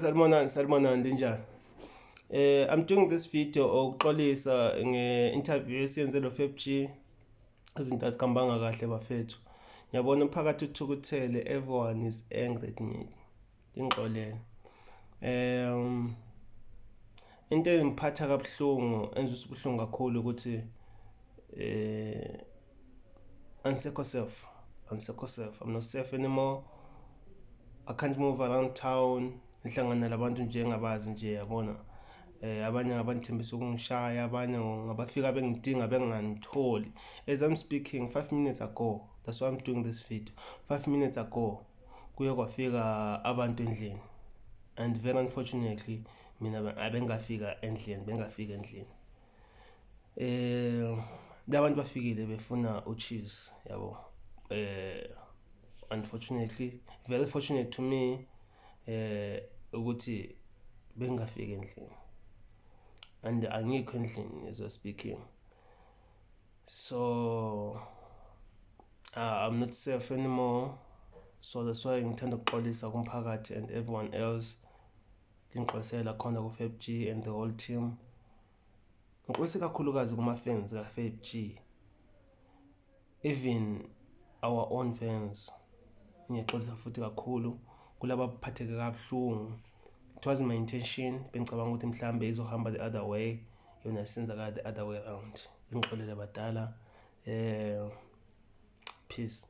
Salmonani linjani? I'm doing this video ukuxolisa nge-interview esiyenze lo 5G. Izinto azikhambanga kahle bafethu. Ngiyabona umphakathi uthukuthele, everyone is angry at me. Ngixolele. Into engiphatha kabuhlungu, enza ubuhlungu kakhulu ukuthi angisekho safe. I'm not safe anymore. I can't move around town. Ngihlangana labantu nje engabazi nje yabona. Abanye ngabantembisa ukungishaya, abanye ngabafika bengidinga bengangitholi. As I'm speaking 5 minutes ago, that's why I'm doing this video. 5 minutes ago kuye kwafika abantu endlini. And very unfortunately mina bengafika endlini. Labantu bafikile befuna ucheese, yabo. Unfortunately, very fortunate to me ukuthi bengafika endlini. And angikho endlini as we're speaking. So I'm not safe anymore. So that's why ngithanda ukuxolisa kumphakathi and everyone else. Ngixolisa khona ku 5G and the whole team. Ngixolisa kakhulukazi kuma fans ka 5G. Even our own fans. Ngiyexolisa futhi kakhulu kulabo abaphatheke kabuhlungu. It wasn't my intention. Bengicabanga ukuthi mhlambe izohamba the other way. Yona senza ka the other way around. Ngixolele badala. Peace.